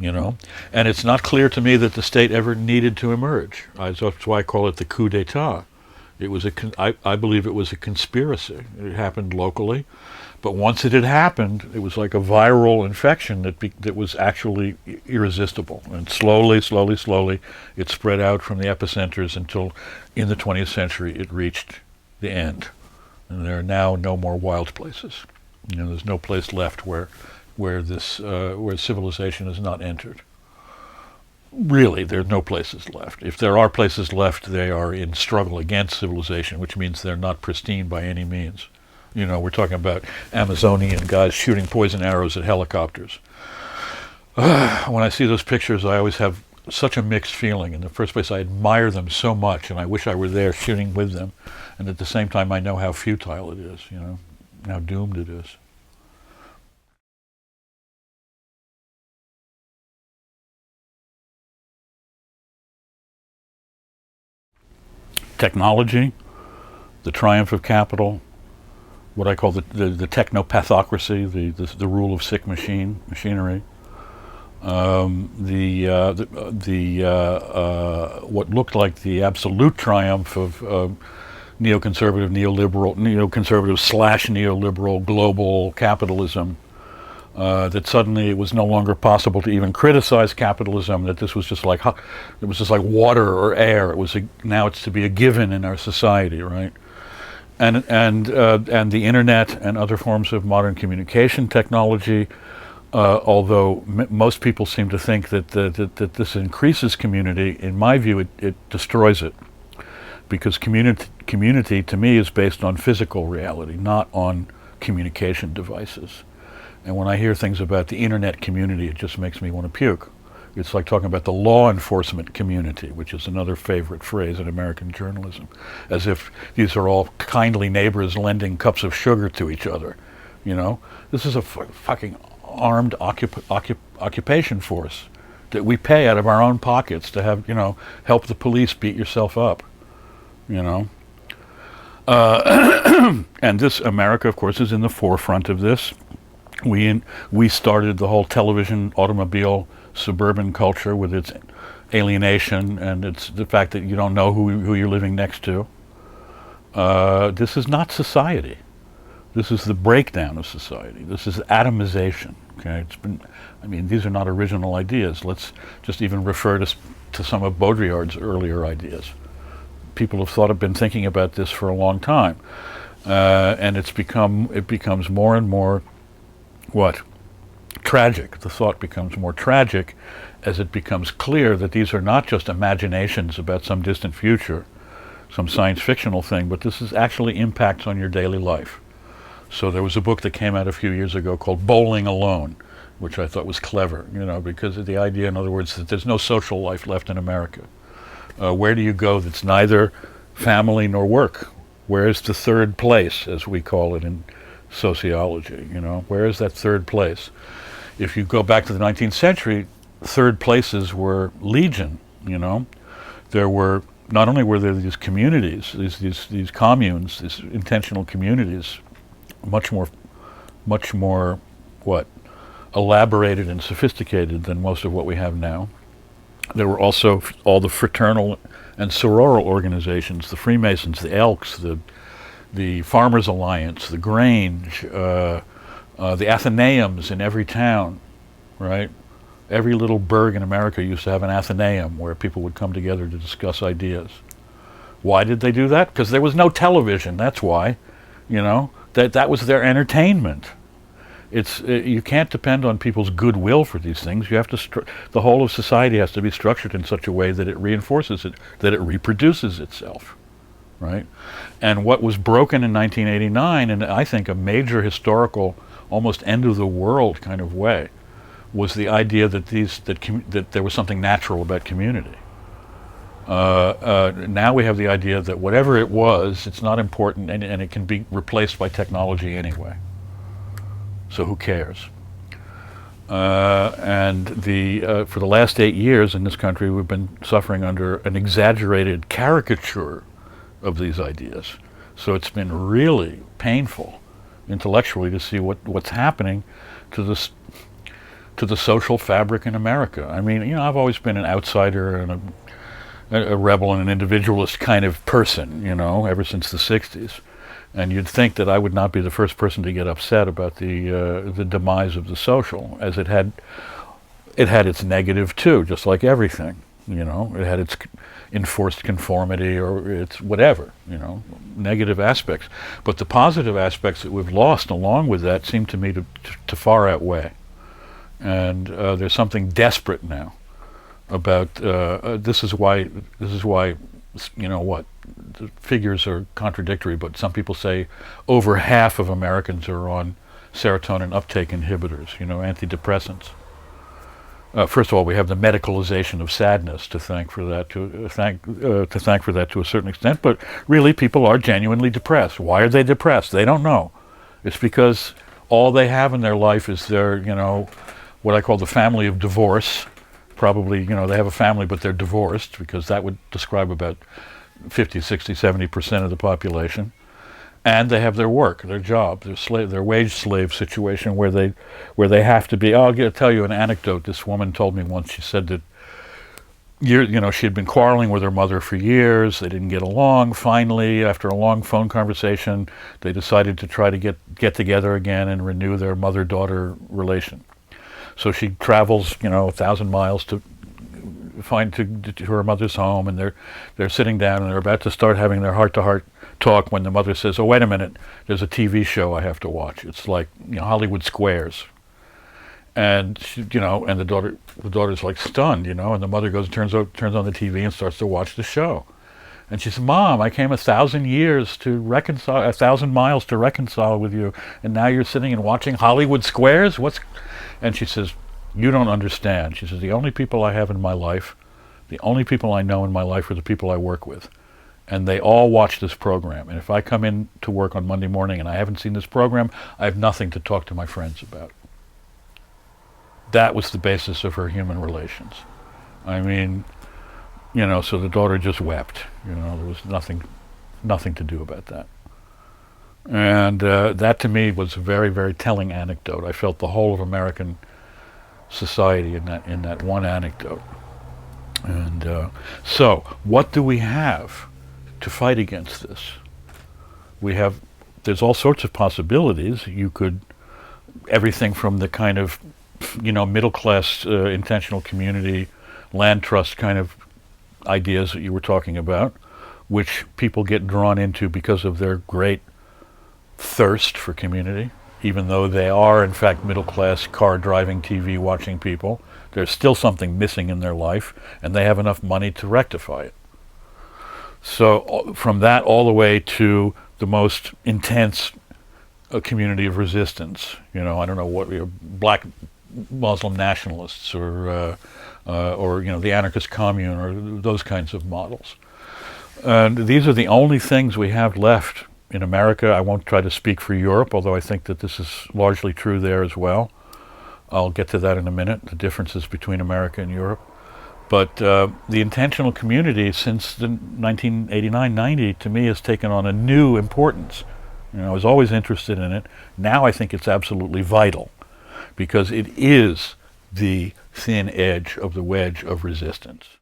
you know. And it's not clear to me that the state ever needed to emerge. That's why I call it the coup d'etat. It was I believe it was a conspiracy. It happened locally, but once it had happened, it was like a viral infection that was actually irresistible. And slowly, it spread out from the epicenters until, in the 20th century, it reached the end. And there are now no more wild places. You know, there's no place left where civilization has not entered. Really, there are no places left. If there are places left, they are in struggle against civilization, which means they're not pristine by any means. You know, we're talking about Amazonian guys shooting poison arrows at helicopters. When I see those pictures, I always have such a mixed feeling. In the first place, I admire them so much, and I wish I were there shooting with them. And at the same time, I know how futile it is, you know, how doomed it is. Technology, the triumph of capital, what I call the technopathocracy, the rule of sick machinery, what looked like the absolute triumph of neoconservative slash neoliberal global capitalism. That suddenly it was no longer possible to even criticize capitalism. That this was just like water or air. Now it's to be a given in our society, right? And the internet and other forms of modern communication technology. Although most people seem to think that this increases community, in my view, it destroys it, because community to me is based on physical reality, not on communication devices. And when I hear things about the internet community, it just makes me want to puke. It's like talking about the law enforcement community, which is another favorite phrase in American journalism, as if these are all kindly neighbors lending cups of sugar to each other. You know, this is a fucking armed occupation force that we pay out of our own pockets to have, you know, help the police beat yourself up, you know. And this, America, of course, is in the forefront of this. We started the whole television-automobile-suburban culture with its alienation and it's the fact that you don't know who you're living next to. This is not society. This is the breakdown of society. This is atomization. Okay, these are not original ideas. Let's just even refer to some of Baudrillard's earlier ideas. People have been thinking about this for a long time, and it becomes more and more tragic. The thought becomes more tragic as it becomes clear that these are not just imaginations about some distant future, some science fictional thing, but this is actually impacts on your daily life. So there was a book that came out a few years ago called Bowling Alone, which I thought was clever, you know, because of the idea, in other words, that there's no social life left in America. Where do you go that's neither family nor work? Where is the third place, as we call it in sociology, you know? Where is that third place? If you go back to the 19th century, third places were legion, you know? Not only were there these communities, these communes, these intentional communities, much more elaborated and sophisticated than most of what we have now. There were also all the fraternal and sororal organizations, the Freemasons, the Elks, the Farmers Alliance, the Grange, the Athenaeums in every town, right? Every little burg in America used to have an Athenaeum where people would come together to discuss ideas. Why did they do that? Because there was no television, that's why, you know? That was their entertainment. You can't depend on people's goodwill for these things. You have to the whole of society has to be structured in such a way that it reinforces it, that it reproduces itself, right? And what was broken in 1989, and I think a major historical, almost end of the world kind of way, was the idea that that there was something natural about community. Now we have the idea that whatever it was, it's not important, and it can be replaced by technology anyway. So who cares? And for the last 8 years in this country, we've been suffering under an exaggerated caricature of these ideas. So it's been really painful intellectually to see what's happening to to the social fabric in America. I mean, I've always been an outsider and a rebel and an individualist kind of person, ever since the 60s. And you'd think that I would not be the first person to get upset about the demise of the social, as it had its negative too, just like everything. It had its enforced conformity or its whatever, negative aspects. But the positive aspects that we've lost along with that seem to me to far outweigh. And there's something desperate now about this is why the figures are contradictory, but some people say over half of Americans are on serotonin uptake inhibitors, antidepressants. First of all, we have the medicalization of sadness to thank for that to a certain extent. But really, people are genuinely depressed. Why are they depressed? They don't know. It's because all they have in their life is their, what I call the family of divorce. Probably, they have a family, but they're divorced, because that would describe about 50, 60, 70% of the population. And they have their work, their job, their wage slave situation where they have to be. I'll tell you an anecdote. This woman told me once. She said that she had been quarreling with her mother for years. They didn't get along. Finally, after a long phone conversation, they decided to try to get together again and renew their mother-daughter relation. So she travels, 1,000 miles to her mother's home, and they're sitting down and they're about to start having their heart-to-heart talk when the mother says, "Oh, wait a minute, there's a TV show I have to watch. It's like Hollywood Squares." And and the daughter's like stunned, and the mother goes and turns on the TV and starts to watch the show. And she says, "Mom, I came 1,000 years to reconcile, 1,000 miles to reconcile with you, and now you're sitting and watching Hollywood Squares? And she says, "You don't understand." She says, "The only people I have in my life, the only people I know in my life are the people I work with. And they all watch this program. And if I come in to work on Monday morning and I haven't seen this program, I have nothing to talk to my friends about." That was the basis of her human relations. I mean, so the daughter just wept. There was nothing to do about that. And that to me was a very, very telling anecdote. I felt the whole of American society in that one anecdote. And so what do we have to fight against this? There's all sorts of possibilities. Everything from the kind of, middle class, intentional community, land trust kind of ideas that you were talking about, which people get drawn into because of their great thirst for community. Even though they are, in fact, middle class, car driving, TV watching people, there's still something missing in their life, and they have enough money to rectify it. So from that all the way to the most intense community of resistance, I don't know what, black Muslim nationalists or the anarchist commune or those kinds of models. And these are the only things we have left in America. I won't try to speak for Europe, although I think that this is largely true there as well. I'll get to that in a minute, the differences between America and Europe. But the intentional community since the 1989-90, to me, has taken on a new importance. I was always interested in it. Now I think it's absolutely vital, because it is the thin edge of the wedge of resistance.